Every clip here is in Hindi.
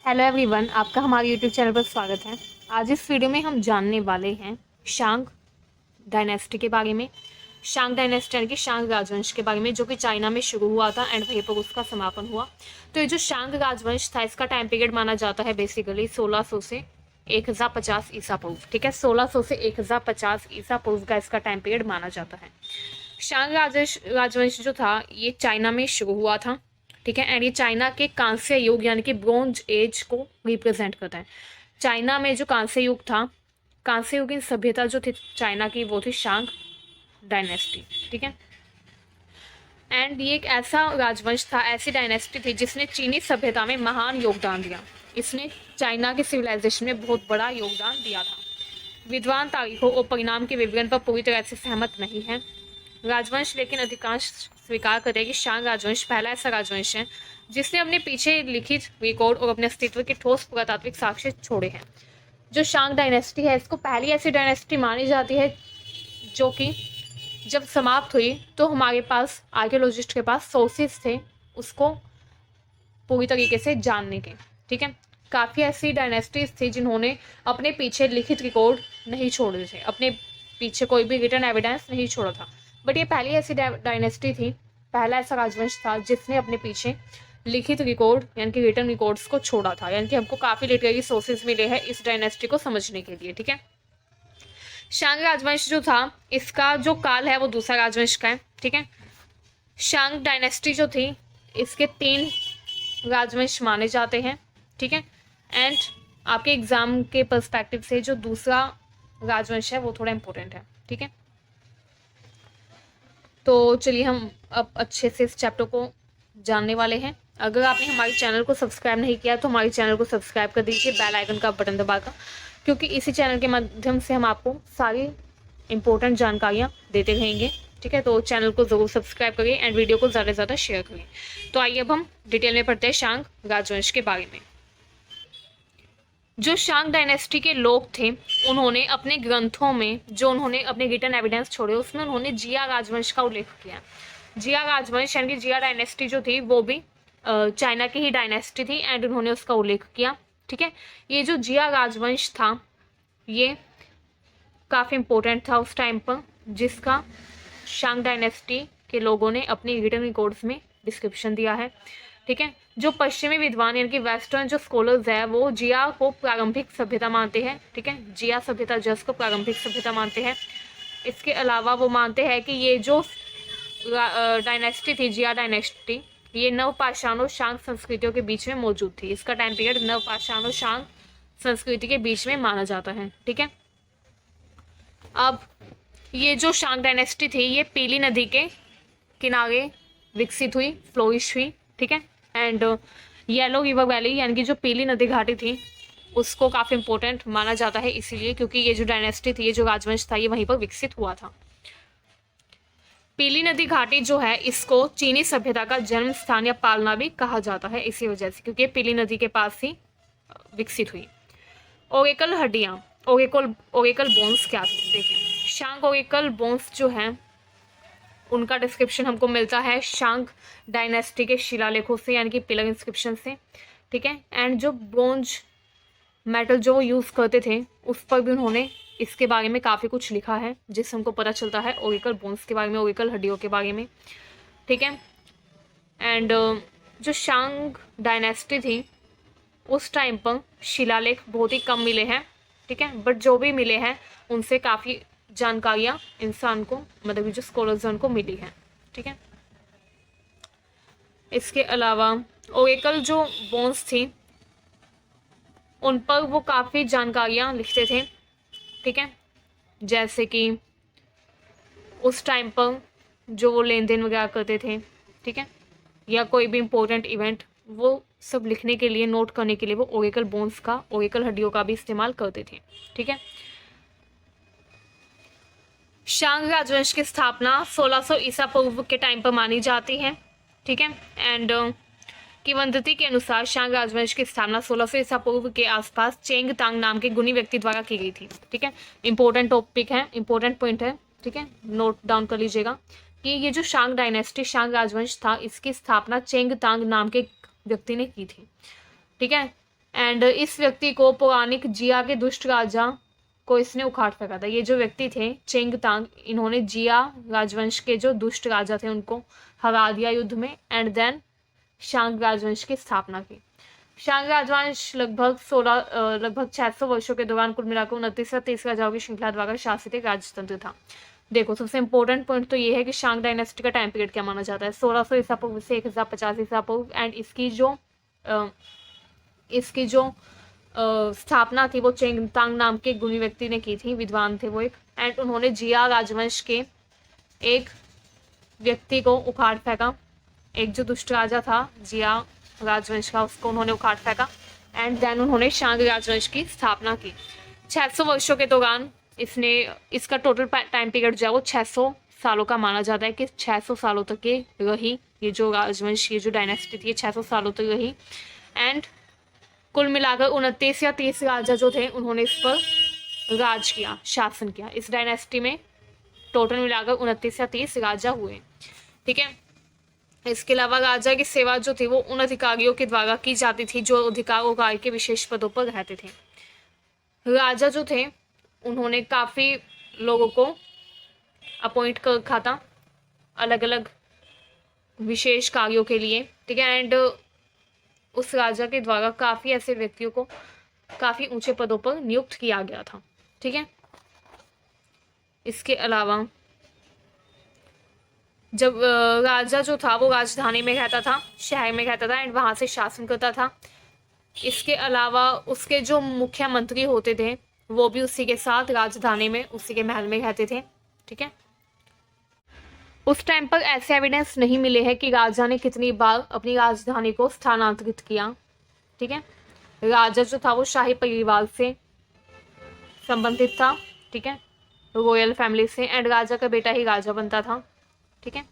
हेलो एवरीवन, आपका हमारे यूट्यूब चैनल पर स्वागत है। आज इस वीडियो में हम जानने वाले हैं शांग डायनेस्टी के बारे में। शांग डायनेस्टी यानी कि शांग राजवंश के बारे में, जो कि चाइना में शुरू हुआ था एंड वहीं पर उसका समापन हुआ। तो ये जो शांग राजवंश था, इसका टाइम पीरियड माना जाता है बेसिकली 1600 से 1050 ईसा पूर्व। ठीक है, 1600 से 1050 ईसा पूर्व का इसका टाइम पीरियड माना जाता है। शांग राजवंश जो था ये चाइना में शुरू हुआ था। ठीक है, एंड ये चाइना के कांस्य युग यानी कि ब्रोंज एज को रिप्रेजेंट करता है। चाइना में जो कांस्य युग था, कांस्य युगीन सभ्यता जो थी चाइना की, वो थी शांग डायनेस्टी। ठीक है, एंड ये एक ऐसा राजवंश था, ऐसी डायनेस्टी थी जिसने चीनी सभ्यता में महान योगदान दिया। इसने चाइना के सिविलाइजेशन में बहुत बड़ा योगदान दिया था। विद्वान तारीखों और परिणाम के विवरण पर पूरी तरह से सहमत नहीं है राजवंश, लेकिन अधिकांश स्वीकार करते हैं कि शांग राजवंश पहला ऐसा राजवंश है जिसने अपने पीछे लिखित रिकॉर्ड और अपने अस्तित्व के ठोस पुरातात्विक साक्ष्य छोड़े हैं। जो शांग डायनेस्टी है, इसको पहली ऐसी डायनेस्टी मानी जाती है जो कि जब समाप्त हुई तो हमारे पास आर्कियोलॉजिस्ट के पास सोर्सेज थे उसको पूरी तरीके से जानने के। ठीक है, काफ़ी ऐसी डायनेस्टीज थी जिन्होंने अपने पीछे लिखित रिकॉर्ड नहीं छोड़े थे, अपने पीछे कोई भी रिटन एविडेंस नहीं छोड़ा था। बट ये पहली ऐसी डायनेस्टी थी, पहला ऐसा राजवंश था जिसने अपने पीछे लिखित रिकॉर्ड यानी कि रिटन रिकॉर्ड्स को छोड़ा था। यानी कि हमको काफ़ी लिटरेरी सोर्सेज मिले हैं इस डायनेस्टी को समझने के लिए। ठीक है, शांग राजवंश जो था, इसका जो काल है वो दूसरा राजवंश का है। ठीक है, शांग डायनेस्टी जो थी, इसके 3 राजवंश माने जाते हैं। ठीक है, एंड आपके एग्जाम के पर्सपेक्टिव से जो दूसरा राजवंश है वो थोड़ा इंपॉर्टेंट है। ठीक है, तो चलिए हम अब अच्छे से इस चैप्टर को जानने वाले हैं। अगर आपने हमारे चैनल को सब्सक्राइब नहीं किया तो हमारे चैनल को सब्सक्राइब कर दीजिए, बेल आइकन का बटन दबाकर, क्योंकि इसी चैनल के माध्यम से हम आपको सारी इंपॉर्टेंट जानकारियाँ देते रहेंगे। ठीक है, तो चैनल को ज़रूर सब्सक्राइब करिए एंड वीडियो को ज़्यादा से ज़्यादा शेयर करिए। तो आइए अब हम डिटेल में पढ़ते हैं शांग राजवंश के बारे में। जो शांग डायनेस्टी के लोग थे, उन्होंने अपने ग्रंथों में जो उन्होंने अपने रिटन एविडेंस छोड़े उसमें उन्होंने जिया राजवंश का उल्लेख किया। जिया राजवंश यानी कि जिया डायनेस्टी जो थी वो भी चाइना की ही डायनेस्टी थी एंड उन्होंने उसका उल्लेख किया। ठीक है, ये जो जिया राजवंश था ये काफ़ी इम्पोर्टेंट था उस टाइम पर, जिसका शांग डायनेस्टी के लोगों ने अपने रिटन रिकॉर्ड्स में डिस्क्रिप्शन दिया है। ठीक है, जो पश्चिमी विद्वान यानी कि वेस्टर्न जो स्कॉलर्स है वो जिया को प्रारंभिक सभ्यता मानते हैं। ठीक है, जिया सभ्यता जिसको प्रारंभिक सभ्यता मानते हैं। इसके अलावा वो मानते हैं कि ये जो डायनेस्टी थी, जिया डायनेस्टी, ये नवपाषाण और शांग संस्कृतियों के बीच में मौजूद थी। इसका टाइम पीरियड नवपाषाण और शांग संस्कृति के बीच में माना जाता है। ठीक है, अब ये जो शांग डायनेस्टी थी ये पीली नदी के किनारे विकसित हुई, फ्लोरिश हुई। ठीक है, एंड येलो रिवर वैली यानी कि जो पीली नदी घाटी थी उसको काफ़ी इंपॉर्टेंट माना जाता है, इसीलिए क्योंकि ये जो डायनेस्टी थी, ये जो राजवंश था, ये वहीं पर विकसित हुआ था। पीली नदी घाटी जो है इसको चीनी सभ्यता का जन्म स्थान या पालना भी कहा जाता है, इसी वजह से, क्योंकि पीली नदी के पास ही विकसित हुई। ओरेकल हड्डियाँ, ओरेकल बोन्स क्या थे देखिए। शांग ओरेकल बोन्स जो हैं उनका डिस्क्रिप्शन हमको मिलता है शांग डायनेस्टी के शिलालेखों से यानी कि पिलर इंस्क्रिप्शन से। ठीक है, एंड जो ब्रोंज मेटल जो यूज़ करते थे उस पर भी उन्होंने इसके बारे में काफ़ी कुछ लिखा है, जिससे हमको पता चलता है ओरेकल बोन्स के बारे में, ओरेकल हड्डियों के बारे में। ठीक है, एंड जो शांग डायनेस्टी थी उस टाइम पर शिलालेख बहुत ही कम मिले हैं। ठीक है, बट जो भी मिले हैं उनसे काफ़ी जानकारियाँ इंसान को, मतलब जो स्कॉलर्स हैं उनको मिली हैं। ठीक है, इसके अलावा ओरेकल जो बोन्स थी उन पर वो काफ़ी जानकारियाँ लिखते थे। ठीक है, जैसे कि उस टाइम पर जो वो लेन देन वगैरह करते थे। ठीक है, या कोई भी इम्पोर्टेंट इवेंट, वो सब लिखने के लिए, नोट करने के लिए वो ओरेकल बोन्स का, ओरेकल हड्डियों का भी इस्तेमाल करते थे। ठीक है, शांग राजवंश की स्थापना 1600 ईसा पूर्व के टाइम पर मानी जाती है। ठीक है, एंड किंवदंती के अनुसार शांग राजवंश की स्थापना 1600 ईसा पूर्व के आसपास चेंग तांग नाम के गुनी व्यक्ति द्वारा की गई थी। ठीक है, इंपॉर्टेंट टॉपिक है, इंपॉर्टेंट पॉइंट है। ठीक है, नोट डाउन कर लीजिएगा कि ये जो शांग डायनेस्टी, शांग राजवंश था, इसकी स्थापना चेंग तांग नाम के व्यक्ति ने की थी। ठीक है, एंड इस व्यक्ति को पौराणिक जिया के दुष्ट राजा को इसने उखाड़ फेंका था। ये जो व्यक्ति थे चेंग तांग, इन्होंने जिया राजवंश के जो दुष्ट राजा थे उनको हरा दिया युद्ध में, एंड देन शांग राजवंश की स्थापना की। शांग राजवंश लगभग 600 वर्षों के दौरान कुल मिलाकर 29 या 30 राजाओं की श्रृंखला द्वारा शासित एक राजतंत्र था। देखो सबसे इंपॉर्टेंट पॉइंट तो ये है कि शांग डायनेस्टी का टाइम पीरियड क्या माना जाता है, 1600 ईसा पूर्व से 1050 ईसा पूर्व, एंड इसकी जो स्थापना थी वो चेंग तांग नाम के गुणी व्यक्ति ने की थी, विद्वान थे वो एक, एंड उन्होंने जिया राजवंश के एक व्यक्ति को उखाड़ फेंका। एक जो दुष्ट राजा था जिया राजवंश का, उसको उन्होंने उखाड़ फेंका, एंड देन उन्होंने शांग राजवंश की स्थापना की। 600 वर्षों के दौरान इसका टोटल टाइम पीरियड जो है वो 600 सालों का माना जाता है कि 600 सालों तक ये रही, ये जो राजवंश, ये जो डायनेस्टी थी, 600 सालों तक रही। एंड कुल मिलाकर 29 या 30 राजा जो थे उन्होंने इस पर राज किया, शासन किया। इस डायनेस्टी में टोटल मिलाकर 29 या 30 राजा हुए, ठीक है। इसके अलावा राजा की सेवा जो थी वो उन अधिकारियों के द्वारा की जाती थी जो अधिकार और कार्य के विशेष पदों पर रहते थे। राजा जो थे उन्होंने काफ़ी लोगों को अपॉइंट कर रखा था अलग अलग विशेष कार्यों के लिए, ठीक है। एंड उस राजा के द्वारा काफ़ी ऐसे व्यक्तियों को काफ़ी ऊंचे पदों पर नियुक्त किया गया था, ठीक है। इसके अलावा जब राजा जो था वो राजधानी में रहता था, शहर में रहता था, एंड वहाँ से शासन करता था। इसके अलावा उसके जो मुख्यमंत्री होते थे वो भी उसी के साथ राजधानी में, उसी के महल में रहते थे, ठीक है। उस टाइम पर ऐसे एविडेंस नहीं मिले हैं कि राजा ने कितनी बार अपनी राजधानी को स्थानांतरित किया, ठीक है। राजा जो था वो शाही परिवार से संबंधित था, ठीक है, रॉयल फैमिली से, एंड राजा का बेटा ही राजा बनता था, ठीक है।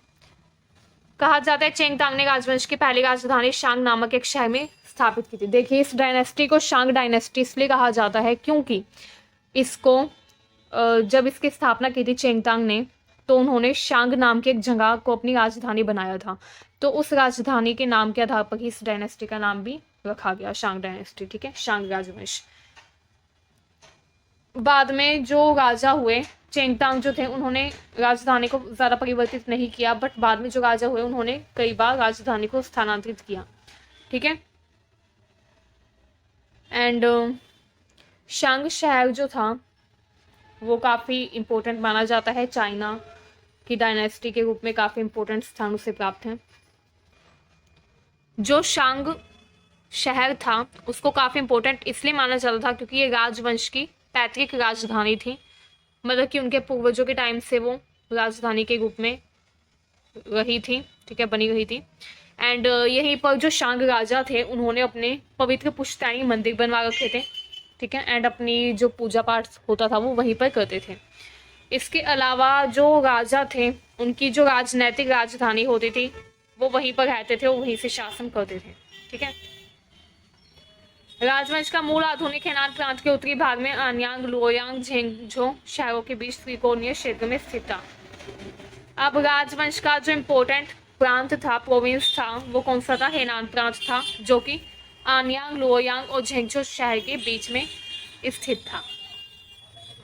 कहा जाता है चेंग तांग ने राजवंश की पहली राजधानी शांग नामक एक शहर में स्थापित की थी। देखिए इस डायनेस्टी को शांग डायनेस्टी इसलिए कहा जाता है क्योंकि इसको जब इसकी स्थापना की थी चेंग तांग ने, तो उन्होंने शांग नाम की एक जगह को अपनी राजधानी बनाया था, तो उस राजधानी के नाम के आधार पर ही इस डायनेस्टी का नाम भी रखा गया, शांग डायनेस्टी, ठीक है, शांग राजवंश। बाद में जो राजा हुए चेंग तांग जो थे उन्होंने राजधानी को ज़्यादा परिवर्तित नहीं किया, बट बाद में जो राजा हुए उन्होंने कई बार राजधानी को स्थानांतरित किया, ठीक है। एंड शांग शहर जो था वो काफ़ी इम्पोर्टेंट माना जाता है, चाइना की डायनेस्टी के रूप में काफ़ी इम्पोर्टेंट स्थान उसे प्राप्त हैं। जो शांग शहर था उसको काफ़ी इम्पोर्टेंट इसलिए माना जाता था क्योंकि ये राजवंश की पैतृक राजधानी थी, मतलब कि उनके पूर्वजों के टाइम से वो राजधानी के रूप में रही थी, ठीक है, बनी रही थी। एंड यहीं पर जो शांग राजा थे उन्होंने अपने पवित्र पुश्तैनी मंदिर बनवा रखे थे, ठीक है, एंड अपनी जो पूजा पाठ होता था वो वहीं पर करते थे। इसके अलावा जो राजा थे उनकी जो राजनैतिक राजधानी होती थी वो वहीं पर रहते थे, वो वहीं से शासन करते थे, ठीक है। राजवंश का मूल आधुनिक हेनान प्रांत के उत्तरी भाग में आन्यांग, लुओयांग, झेंगझो शहरों के बीच त्रिकोणीय क्षेत्र में स्थित था। अब राजवंश का जो इम्पोर्टेंट प्रांत था, प्रोविंस था, वो कौन सा था? हेनान प्रांत था, जो कि आन्यांग, लुओयांग और झेंगझो शहर के बीच में स्थित था।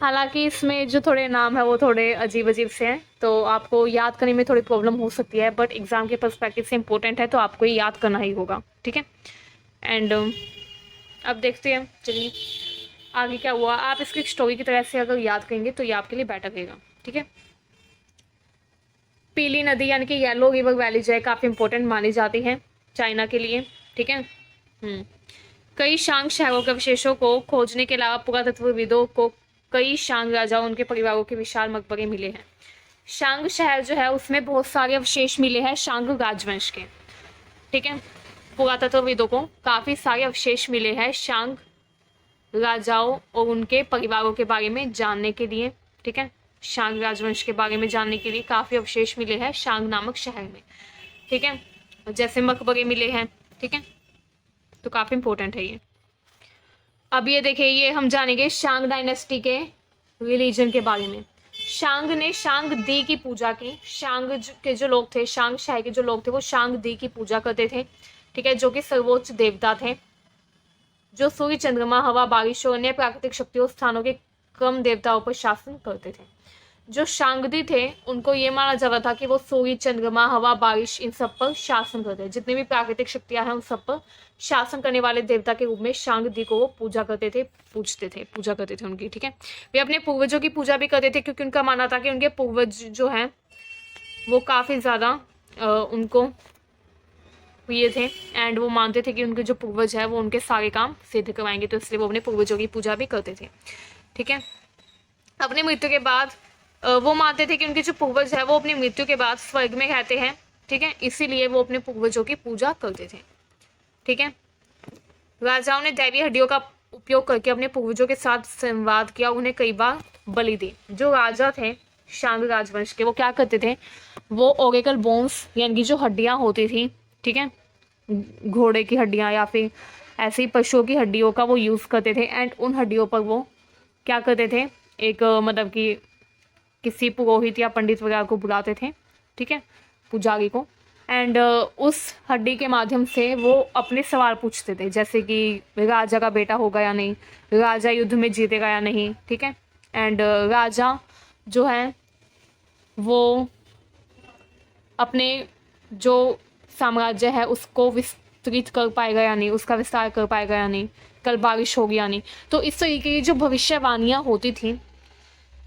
हालांकि इसमें जो थोड़े नाम है वो थोड़े अजीब अजीब से हैं, तो आपको याद करने में थोड़ी प्रॉब्लम हो सकती है, बट एग्जाम के पर्सपेक्टिव से इम्पोर्टेंट है तो आपको ये याद करना ही होगा, ठीक है। एंड अब देखते हैं, चलिए आगे क्या हुआ। आप इसकी स्टोरी की तरह से अगर याद करेंगे तो ये आपके लिए बेटर रहेगा, ठीक है। पीली नदी यानी कि येलो रिवर वैली जो है काफ़ी इंपॉर्टेंट मानी जाती है चाइना के लिए, ठीक है। कई शांग शहरों के अवशेषों को खोजने के अलावा पुरातत्वविदों को कई शांग राजाओं उनके परिवारों के विशाल मकबरे मिले हैं। शांग शहर जो है उसमें बहुत सारे अवशेष मिले हैं शांग राजवंश के, ठीक है। पुरातत्वविदों को काफ़ी सारे अवशेष मिले हैं शांग राजाओं और उनके परिवारों के बारे में जानने के लिए, ठीक है। शांग राजवंश के बारे में जानने के लिए काफ़ी अवशेष मिले हैं शांग नामक शहर में, ठीक है, जैसे मकबरे मिले हैं, ठीक है, तो काफ़ी इंपॉर्टेंट है ये। अब ये देखिए, ये हम जानेंगे शांग डायनेस्टी के रिलीजन के बारे में। शांग ने शांग दी की पूजा की। शांग के जो लोग थे, शांग शहर के जो लोग थे वो शांग दी की पूजा करते थे, ठीक है, जो कि सर्वोच्च देवता थे, जो सूर्य, चंद्रमा, हवा, बारिश और अन्य प्राकृतिक शक्तियों स्थानों के क्रम देवताओं पर शासन करते थे। जो शांगदी थे उनको ये माना जाता था कि वो सूर्य, चंद्रमा, हवा, बारिश इन सब पर शासन करते हैं। जितनी भी प्राकृतिक शक्तियां हैं उन सब पर शासन करने वाले देवता के रूप में शांगदी को वो पूजा करते थे, पूजा करते थे उनकी। ठीक है, वे अपने पूर्वजों की पूजा भी करते थे, क्योंकि उनका मानना था कि उनके पूर्वज जो हैं वो काफ़ी ज़्यादा उनको ये थे, एंड वो मानते थे कि उनके जो पूर्वज है वो उनके सारे काम सिद्ध करवाएंगे, तो इसलिए वो अपने पूर्वजों की पूजा भी करते थे। ठीक है, अपने मृत्यु के बाद वो मानते थे कि उनके जो पूर्वज है वो अपनी मृत्यु के बाद स्वर्ग में रहते हैं। ठीक है, इसीलिए वो अपने पूर्वजों की पूजा करते थे। ठीक है, राजाओं ने दैवीय हड्डियों का उपयोग करके अपने पूर्वजों के साथ संवाद किया, उन्हें कई बार बलि दी। जो राजा थे शांग राजवंश के, वो क्या करते थे, वो ओरेकल बोन्स यानी कि जो हड्डियां होती थी, ठीक है, घोड़े की हड्डियां या फिर ऐसे ही पशुओं की हड्डियों का वो यूज़ करते थे, एंड उन हड्डियों पर वो क्या करते थे, एक मतलब कि किसी पुरोहित या पंडित वगैरह को बुलाते थे, ठीक है, पुजारी को, एंड उस हड्डी के माध्यम से वो अपने सवाल पूछते थे, जैसे कि राजा का बेटा होगा या नहीं, राजा युद्ध में जीतेगा या नहीं। ठीक है, एंड राजा जो है वो अपने जो साम्राज्य है उसको विस्तृत कर पाएगा या नहीं, उसका विस्तार कर पाएगा या नहीं, कल बारिश होगी या नहीं। तो इस तरीके की जो भविष्यवाणियाँ होती थी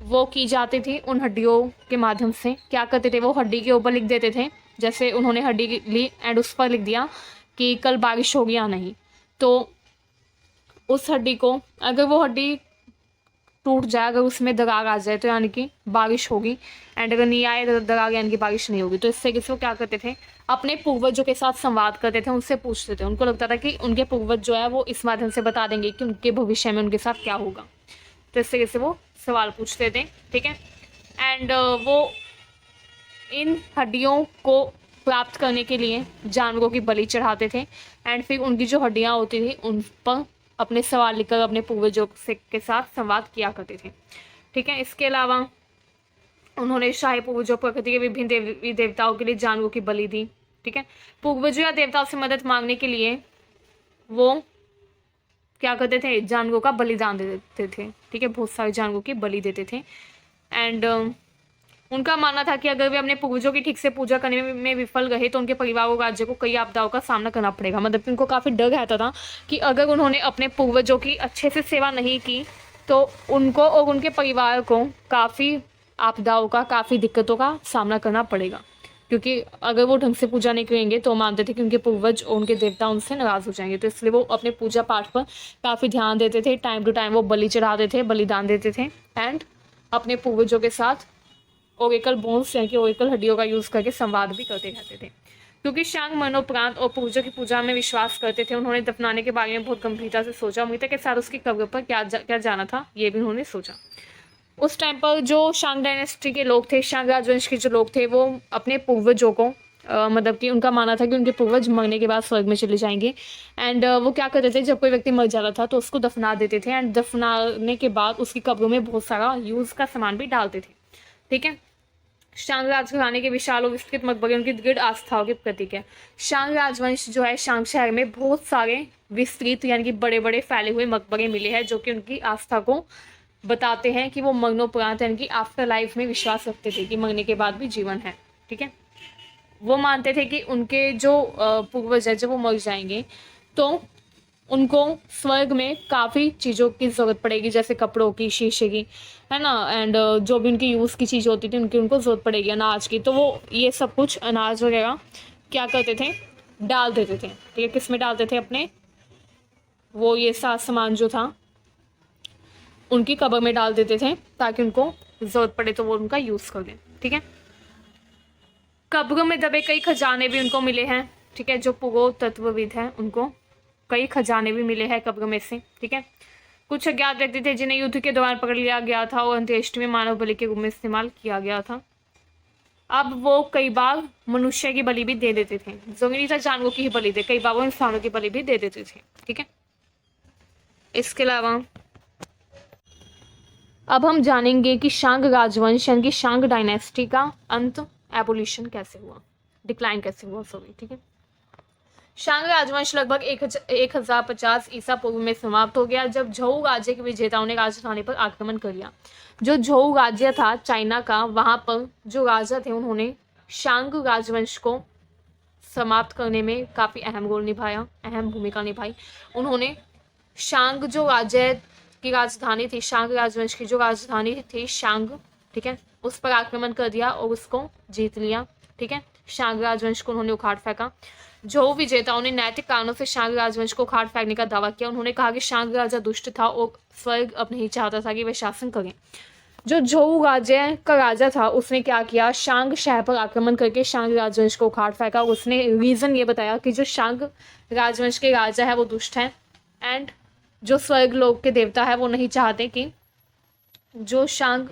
वो की जाती थी उन हड्डियों के माध्यम से। क्या करते थे, वो हड्डी के ऊपर लिख देते थे, जैसे उन्होंने हड्डी ली एंड उस पर लिख दिया कि कल बारिश होगी या नहीं, तो उस हड्डी को, अगर वो हड्डी टूट जाए, अगर उसमें दरार आ जाए तो यानी कि बारिश होगी, एंड अगर नहीं आए दरार यानी कि बारिश नहीं होगी। तो इस तरीके से वो क्या करते थे, अपने पूर्वजों के साथ संवाद करते थे, उनसे पूछते थे। उनको लगता था कि उनके पूर्वज जो है वो इस माध्यम से बता देंगे कि उनके भविष्य में उनके साथ क्या होगा, तो इस तरीके से वो सवाल पूछते थे। ठीक है, एंड वो इन हड्डियों को प्राप्त करने के लिए जानवरों की बलि चढ़ाते थे, एंड फिर उनकी जो हड्डियाँ होती थी उन पर अपने सवाल लिखकर अपने पूर्वजों से के साथ संवाद किया करते थे। ठीक है, इसके अलावा उन्होंने शाही पूर्वजों प्रकृति के विभिन्न देवी देवताओं के लिए जानवरों की बलि दी। ठीक है, पूर्वजों या देवताओं से मदद मांगने के लिए वो क्या करते थे, जानवरों का बलिदान दे देते थे। ठीक है, बहुत सारे जानवरों की बलि देते थे, एंड उनका मानना था कि अगर वे अपने पूर्वजों की ठीक से पूजा करने में विफल रहे तो उनके परिवार और राज्य को कई आपदाओं का सामना करना पड़ेगा। मतलब कि उनको काफ़ी डर रहता था कि अगर उन्होंने अपने पूर्वजों की अच्छे से सेवा नहीं की तो उनको और उनके परिवार को काफ़ी आपदाओं का, काफ़ी दिक्कतों का सामना करना पड़ेगा, क्योंकि अगर वो ढंग से पूजा नहीं करेंगे तो मानते थे कि उनके पूर्वज और उनके देवता उनसे नाराज़ हो जाएंगे। तो इसलिए वो अपने पूजा पाठ पर काफ़ी ध्यान देते थे, टाइम टू टाइम वो बलि चढ़ाते थे, बलिदान देते थे, एंड अपने पूर्वजों के साथ ओरेकल बोन्स यानी कि ओरेकल हड्डियों का यूज़ करके संवाद भी करते रहते थे। क्योंकि शांग मनोप्रांत और पूर्वजों की पूजा में विश्वास करते थे, उन्होंने दफनाने के बारे में बहुत गंभीरता से सोचा। मृतक के साथ उसकी कब्र पर क्या जाना था ये भी उन्होंने सोचा। उस टाइम पर जो शांग डायनेस्टी के लोग थे, शांग राजवंश के जो लोग थे, वो अपने पूर्वजों को मतलब कि उनका मानना था कि उनके पूर्वज मरने के बाद स्वर्ग में चले जाएंगे, एंड वो क्या करते थे, जब कोई व्यक्ति मर जाता था तो उसको दफना देते थे, एंड दफनाने के बाद उसकी कब्र में बहुत सारा यूज़ का सामान भी डालते थे। ठीक है, शांग राजघराने के विशाल और विस्तृत मकबरे उनकी दृढ़ आस्थाओं के प्रतीक है। शांग राजवंश जो है, शांग शहर में बहुत सारे विस्तृत यानी कि बड़े बड़े फैले हुए मकबरे मिले हैं, जो कि उनकी आस्था को बताते हैं कि वो मरणोपरांत यानी कि आफ्टर लाइफ में विश्वास रखते थे कि मरने के बाद भी जीवन है। ठीक है, वो मानते थे कि उनके जो पूर्वज है जब वो मर जाएंगे तो उनको स्वर्ग में काफ़ी चीज़ों की ज़रूरत पड़ेगी, जैसे कपड़ों की, शीशे की, है ना, एंड जो भी उनकी यूज़ की चीज़ होती थी उनको ज़रूरत पड़ेगी अनाज की, तो वो ये सब कुछ अनाज वगैरह क्या करते थे, डाल देते थे। ठीक है, किस में डालते थे, अपने वो ये सामान जो था उनकी कब्र में डाल देते थे, ताकि उनको ज़रूरत पड़े तो वो उनका यूज़ कर लें। ठीक है, कब्र में दबे कई खजाने भी उनको मिले हैं। ठीक है, जो पुरातत्वविद हैं उनको कई खजाने भी मिले हैं कब्र में से। ठीक है, कुछ अज्ञात व्यक्ति थे जिन्हें युद्ध के दौरान पकड़ लिया गया था और अंत्येष्टि में मानव बलि के रूप में इस्तेमाल किया गया था। अब वो कई बार मनुष्य की बलि भी दे देते थे, जरूरी था जानवरों की ही बलि दे, कई बार वो इंसानों की बलि भी दे देते थे। ठीक है, इसके अलावा अब हम जानेंगे कि शांग राजवंश यानी कि शांग डायनेस्टी का अंत, एबोल्यूशन कैसे हुआ, डिक्लाइन कैसे हुआ, सॉरी। ठीक है, शांग राजवंश लगभग 1050 ईसा पूर्व में समाप्त हो गया जब झोउ राज्य के विजेताओं ने राजधानी पर आक्रमण कर लिया। जो झोउ राज्य था चाइना का, वहां पर जो राजा थे उन्होंने शांग राजवंश को समाप्त करने में काफ़ी अहम भूमिका निभाई। उन्होंने शांग जो राज्य की राजधानी थी, शांग राजवंश की जो राजधानी थी शांग, ठीक है, उस पर आक्रमण कर दिया और उसको जीत लिया। ठीक है, शांग राजवंश को उन्होंने उखाड़ फेंका। जो विजेताओं ने नैतिक कारणों से शांग राजवंश को उखाड़ फेंकने का दावा किया। उन्होंने कहा कि शांग राजा दुष्ट था और स्वर्ग अब नहीं चाहता था कि वह शासन करें। जो झोउ राज्य का राजा था उसने क्या किया, शांग शहर पर आक्रमण करके शांग राजवंश को उखाड़ फेंका। उसने रीज़न ये बताया कि जो शांग राजवंश के राजा है वो दुष्ट हैं एंड जो स्वर्ग लोक के देवता है वो नहीं चाहते कि जो शांग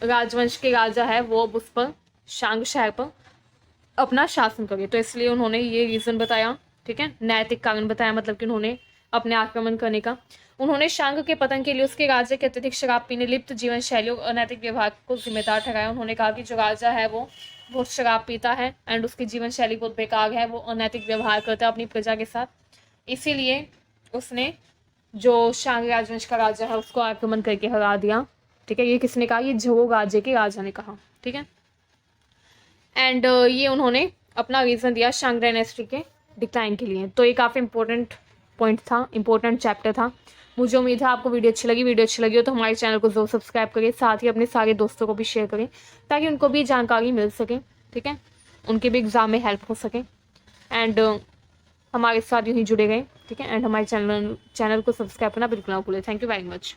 राजवंश के राजा है वो उस पर, शांग शहर पर अपना शासन करे। तो इसलिए उन्होंने ये रीज़न बताया, ठीक है, नैतिक कारण बताया, मतलब कि उन्होंने अपने आक्रमण करने का। उन्होंने शांग के पतन के लिए उसके राज्य के अत्यधिक शराब पीने, लिप्त जीवन शैली और अनैतिक व्यवहार को जिम्मेदार ठहराया। उन्होंने कहा कि जो राजा है वो बहुत शराब पीता है एंड उसकी जीवन शैली बहुत बेकार है, वो अनैतिक व्यवहार करता है अपनी प्रजा के साथ, इसीलिए उसने जो शांग राजवंश का राजा है उसको आक्रमण करके हरा दिया। ठीक है, ये किसने कहा, ये झोउ राज्य के राजा ने कहा। ठीक है, एंड ये उन्होंने अपना रीज़न दिया शांग डायनेस्टी के डिक्लाइन के लिए। तो ये काफ़ी इंपॉर्टेंट पॉइंट था, इंपॉर्टेंट चैप्टर था। मुझे उम्मीद है आपको वीडियो अच्छी लगी हो तो हमारे चैनल को ज़रूर सब्सक्राइब करिए, साथ ही अपने सारे दोस्तों को भी शेयर करें ताकि उनको भी जानकारी मिल सके। ठीक है, उनके भी एग्ज़ाम में हेल्प हो सके एंड हमारे साथ यूँ ही जुड़े गए। ठीक है, एंड हमारे चैनल को सब्सक्राइब करना बिल्कुल ना भूलें। Thank you very much.